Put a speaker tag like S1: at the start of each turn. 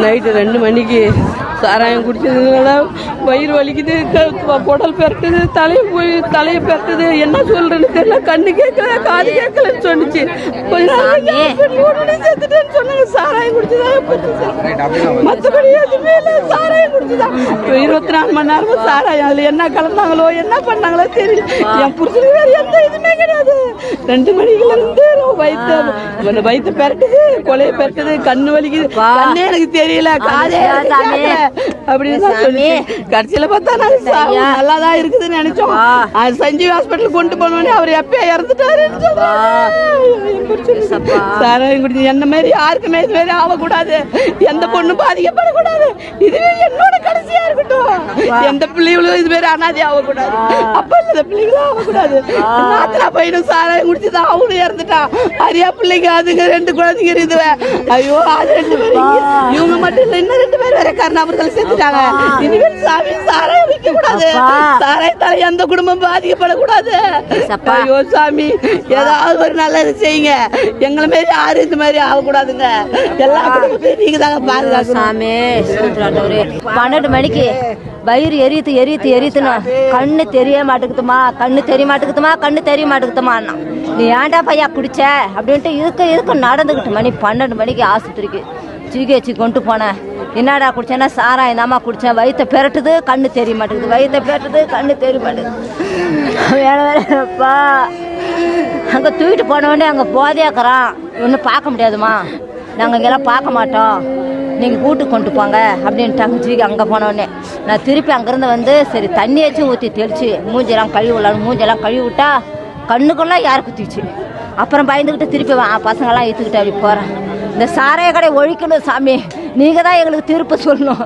S1: Night 2 மணிக்கு சாராயம் குடிச்சதுனால வயிறு வலிக்குது, குடல் பெரட்டுது, தலையை பெரட்டுது. என்ன சொல்றேன்னு தெரியல. கண்ணு கேட்கல, காது கேட்கலன்னு சொன்னிச்சு. கொஞ்ச நாள் செத்துட்டேன்னு சொன்னாங்க. சாராயம் குடிச்சுதான். மற்றபடி எதுவுமே இல்லை, சாராயம் குடிச்சுதான். 24 மணி நேரமும் சாராயம். அதுல என்ன கலந்தாங்களோ என்ன பண்ணாங்களோ தெரியல. என் புருஷனுக்கு வேற எந்த இதுவுமே கிடையாது. 2 மணிக்குல இருந்து வயிற்று பெரட்டுது, கொலையை பெரட்டுது, கண்ணு வலிக்குது. கண்ணே எனக்கு தெரியல, காதே அப்படின்னு சொல்லி கடைசியில பார்த்தா நல்லாதான் இருக்குதுன்னு நினைச்சோம். சஞ்சீவ் ஹாஸ்பிட்டல் கொண்டு போனோடனே அவர் எப்ப இறந்துட்டாரு. சாராயம் குடிச்சு என்ன மாதிரி யாருக்குமே இது மாதிரி ஆகக்கூடாது. எந்த பொண்ணும் பாதிக்கப்படக்கூடாது. இதுவே என்னோட கடைசியா இருக்கட்டும். எந்த பிள்ளைகளும் இது மாதிரி அனாதி ஆகக்கூடாது. அப்ப இந்த பிள்ளைகளும் ஆகக்கூடாது. நாத்தனா பையனும் சாராயம் குடிச்சுதான் அவனும் இறந்துட்டான். அரியா பிள்ளைங்க அதுங்க 2 குழந்தைங்க இருக்குதுவே. ஐயோ அது 2 பேர் இவங்க மட்டும் இல்ல, இன்னும் 2 பேர் வேற கருணாபுரத்தில் செத்துட்டாங்க. இனிமேல் சாமி சாராயம் விற்க கூடாது. சாராயத்தால எந்த குடும்பம் பாதிக்கப்படக்கூடாது. ஐயோ சாமி ஏதாவது ஒரு நல்லது செய்யுங்க. எங்களை மாரி யாரும் இந்த மாதிரி ஆகக்கூடாதுங்க. எல்லா குடும்பத்தையும் நீங்க தாங்க பாதுகாக்கணும்.
S2: சாமி 12 மணிக்கு வயிறு எரியுதுன்னு கண்ணு தெரிய மாட்டேங்குதுமா, கண்ணு தெரிய மாட்டேங்குதுமா. நீ ஏன்டா பையா குடிச்ச அப்படின்ட்டு இதுக்கு நடந்துக்கிட்டு மணி 12 மணிக்கு ஆஸ்பத்திரிக்கு ஜிஹெச் கொண்டு போனேன். என்னடா குடிச்சேன்னா சாராயம் தாம்மா குடித்தேன். வயிற்ற பெரட்டுது, கண்ணு தெரிய மாட்டேங்குது. வேறப்பா அங்கே தூக்கிட்டு போனோடனே அங்கே போதையாக்குறான். ஒன்றும் பார்க்க முடியாதுமா, நாங்கள் இங்கெல்லாம் பார்க்க மாட்டோம், நீங்கள் வீட்டுக்கு கொண்டு போங்க அப்படின்ட்டாங்க. ஜிகி அங்கே போனோடனே நான் திருப்பி அங்கேருந்து வந்து சரி தண்ணியாச்சும் ஊற்றி தெளிச்சு மூஞ்செல்லாம் கழுவி விட்டா கண்ணுக்கெல்லாம் யார் குத்திச்சு. அப்புறம் பயந்துக்கிட்டு திருப்பி பசங்கள்லாம் ஏற்றுக்கிட்டு அப்படி போகிறேன். இந்த சாராய கடை ஒழிக்கணும் சாமி, நீங்கள் தான் எங்களுக்கு தீர்ப்பு சொல்லணும்.